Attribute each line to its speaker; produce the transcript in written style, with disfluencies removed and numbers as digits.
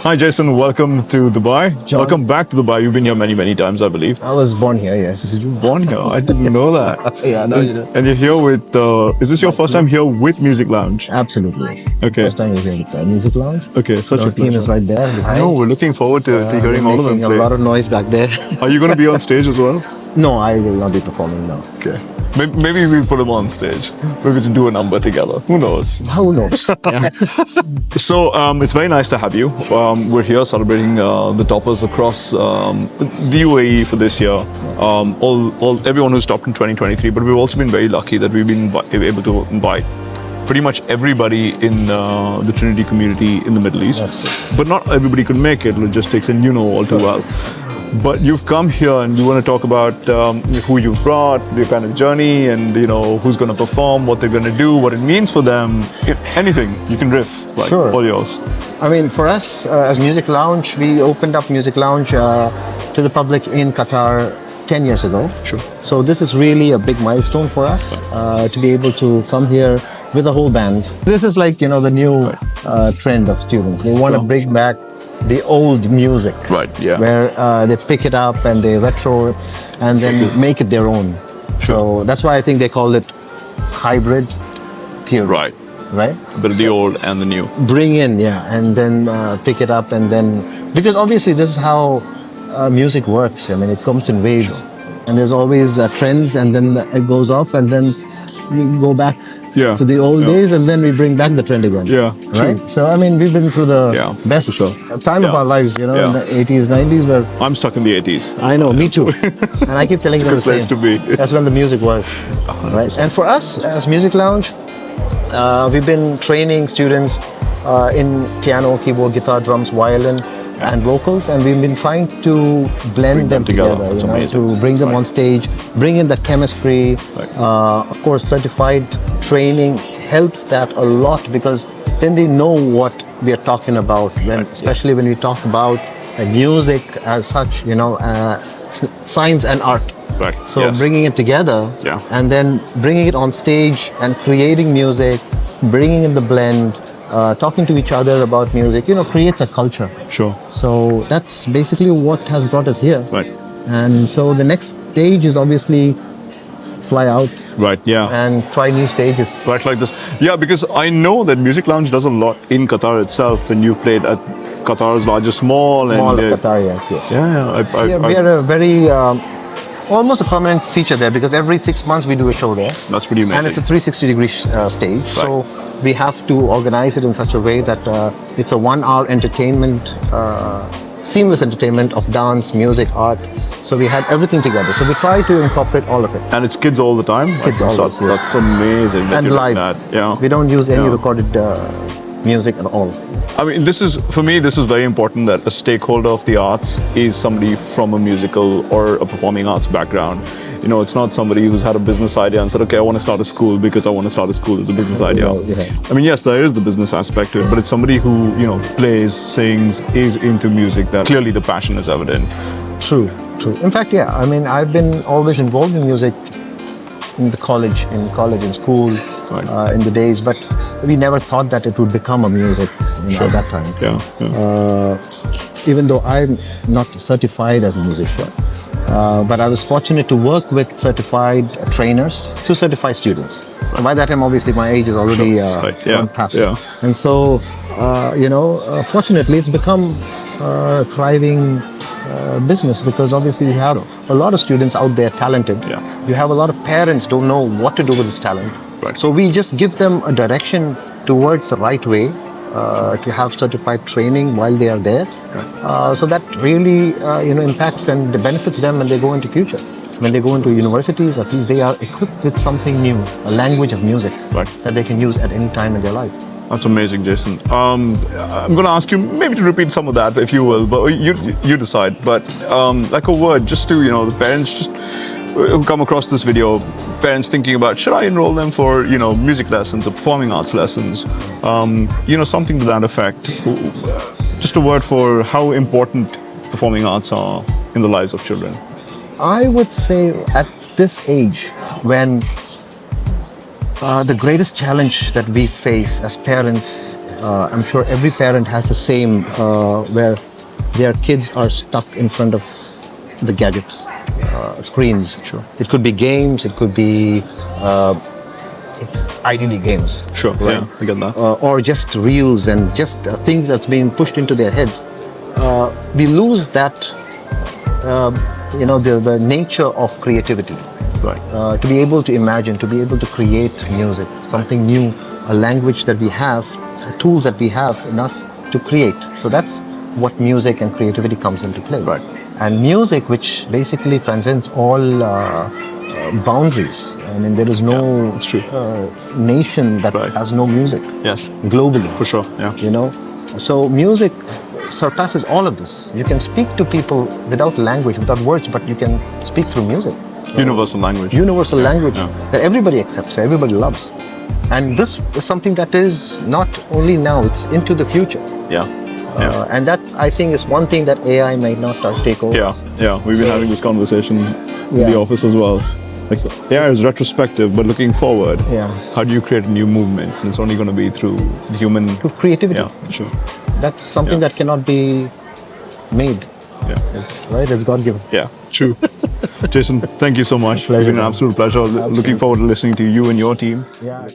Speaker 1: Hi, Jaisen. Welcome to Dubai.
Speaker 2: John.
Speaker 1: Welcome back to Dubai. You've been here many, many times, I believe.
Speaker 2: I was born here, yes.
Speaker 1: You were born here. I didn't know that.
Speaker 2: Yeah, no, you know.
Speaker 1: And you're here with. Is this your first time here with Music Lounge?
Speaker 2: Absolutely.
Speaker 1: Okay.
Speaker 2: First time here with the Music Lounge.
Speaker 1: Okay, such
Speaker 2: Our
Speaker 1: a
Speaker 2: team
Speaker 1: pleasure.
Speaker 2: is right there.
Speaker 1: I know. We're looking forward to hearing all of them
Speaker 2: making
Speaker 1: play.
Speaker 2: a lot of noise back there.
Speaker 1: Are you going to be on stage as well?
Speaker 2: No, I will not be performing now.
Speaker 1: Okay. Maybe we put them on stage. Maybe to do a number together. Who knows?
Speaker 2: Who knows?
Speaker 1: So it's very nice to have you. We're here celebrating the toppers across the UAE for this year. Everyone who's topped in 2023. But we've also been very lucky that we've been able to invite pretty much everybody in the Trinity community in the Middle East. But not everybody could make it. Logistics, and you know all too well. But you've come here and you want to talk about who you've brought, their kind of journey, and who's going to perform, what they're going to do, what it means for them. Anything you can riff, like
Speaker 2: Sure.
Speaker 1: all yours.
Speaker 2: I mean, for us as Music Lounge, we opened up Music Lounge to the public in Qatar 10 years ago.
Speaker 1: Sure.
Speaker 2: So this is really a big milestone for us to be able to come here with a whole band. This is like, the new trend of students. They want to bring back the old music.
Speaker 1: Right, yeah.
Speaker 2: Where they pick it up and they retro it and then make it their own. So that's why I think they call it hybrid theory.
Speaker 1: Right.
Speaker 2: Right?
Speaker 1: But the old and the new.
Speaker 2: Bring in, and then pick it up and then, because obviously this is how music works. I mean, it comes in waves and there's always trends and then it goes off and then we go back to the old days and then we bring back the trend again.
Speaker 1: Yeah,
Speaker 2: right?
Speaker 1: true.
Speaker 2: So, I mean, we've been through the best time of our lives, in the 80s, 90s where...
Speaker 1: I'm stuck in the 80s.
Speaker 2: I know, me too. And I keep telling them the
Speaker 1: It's a good place
Speaker 2: same.
Speaker 1: to be.
Speaker 2: That's when the music was. Right? And for us, as Music Lounge, we've been training students in piano, keyboard, guitar, drums, violin, and vocals, and we've been trying to blend them together to bring them on stage, bring in that chemistry. Of course, certified training helps that a lot because then they know what we are talking about, especially when we talk about music as such, science and art.
Speaker 1: Right.
Speaker 2: So bringing it together and then bringing it on stage and creating music, bringing in the blend, talking to each other about music, creates a culture.
Speaker 1: Sure.
Speaker 2: So that's basically what has brought us here.
Speaker 1: Right.
Speaker 2: And so the next stage is obviously fly out.
Speaker 1: Right, yeah.
Speaker 2: And try new stages.
Speaker 1: Right, like this. Yeah, because I know that Music Lounge does a lot in Qatar itself, and you played at Qatar's largest mall.
Speaker 2: Mall
Speaker 1: and
Speaker 2: of Qatar, yes.
Speaker 1: Yeah.
Speaker 2: We are a very, almost a permanent feature there because every 6 months we do a show there.
Speaker 1: That's pretty amazing.
Speaker 2: And it's a 360-degree stage. So we have to organize it in such a way that it's a 1-hour entertainment, seamless entertainment of dance, music, art. So we had everything together. So we try to incorporate all of it.
Speaker 1: And it's kids all the time?
Speaker 2: Kids all the time,
Speaker 1: That's amazing. That
Speaker 2: and
Speaker 1: you're
Speaker 2: live.
Speaker 1: doing that. Yeah.
Speaker 2: We don't use any recorded music at all.
Speaker 1: I mean, for me, this is very important that a stakeholder of the arts is somebody from a musical or a performing arts background. It's not somebody who's had a business idea and said, okay, I want to start a school because I want to start a school as a business idea. I mean, yes, there is the business aspect to it, but it's somebody who, plays, sings, is into music, that clearly the passion is evident.
Speaker 2: True. In fact, I mean, I've been always involved in music in college, in school, in the days, but we never thought that it would become a music at that time. Even though I'm not certified as a musician, but I was fortunate to work with certified trainers to certify students. And by that time, obviously, my age is already gone past. And so, fortunately, it's become a thriving business because obviously you have a lot of students out there talented. You have a lot of parents don't know what to do with this talent. So we just give them a direction towards the right way to have certified training while they are there. So that really impacts and benefits them when they go into future. When they go into universities, at least they are equipped with something new, a language of music that they can use at any time in their life.
Speaker 1: That's amazing, Jaisen. I'm going to ask you maybe to repeat some of that, if you will, but you decide. But like a word, just to, the parents just who come across this video, parents thinking about, should I enroll them for, music lessons or performing arts lessons? Something to that effect. Just a word for how important performing arts are in the lives of children.
Speaker 2: I would say at this age, when the greatest challenge that we face as parents I'm sure every parent has the same, where their kids are stuck in front of the gadgets, screens.
Speaker 1: Sure.
Speaker 2: It could be games, it could be ideally games.
Speaker 1: Sure,
Speaker 2: right?
Speaker 1: yeah, I get that.
Speaker 2: Or just reels and just things that's being pushed into their heads. We lose that, the nature of creativity.
Speaker 1: Right.
Speaker 2: To be able to imagine, to be able to create music, something new, a language that we have, tools that we have in us to create. So that's what music and creativity comes into play.
Speaker 1: Right.
Speaker 2: And music, which basically transcends all boundaries. I mean, there is no
Speaker 1: it's true.
Speaker 2: nation that
Speaker 1: Right.
Speaker 2: has no music.
Speaker 1: Yes.
Speaker 2: Globally.
Speaker 1: For sure, yeah.
Speaker 2: So music surpasses all of this. You can speak to people without language, without words, but you can speak through music.
Speaker 1: Universal language.
Speaker 2: Universal language
Speaker 1: Yeah.
Speaker 2: that everybody accepts, everybody loves. And this is something that is not only now, it's into the future.
Speaker 1: Yeah.
Speaker 2: And that, I think, is one thing that AI might not take over.
Speaker 1: Yeah. We've been having this conversation in the
Speaker 2: Yeah.
Speaker 1: office as well. Like, AI is retrospective, but looking forward,
Speaker 2: Yeah.
Speaker 1: how do you create a new movement? And it's only going to be through the human.
Speaker 2: Through creativity.
Speaker 1: Yeah, sure.
Speaker 2: That's something that cannot be made.
Speaker 1: Yeah.
Speaker 2: It's God-given.
Speaker 1: Yeah, true. Jaisen, thank you so much.
Speaker 2: Pleasure,
Speaker 1: It's been an
Speaker 2: man.
Speaker 1: absolute pleasure. Looking forward to listening to you and your team.
Speaker 2: Yeah.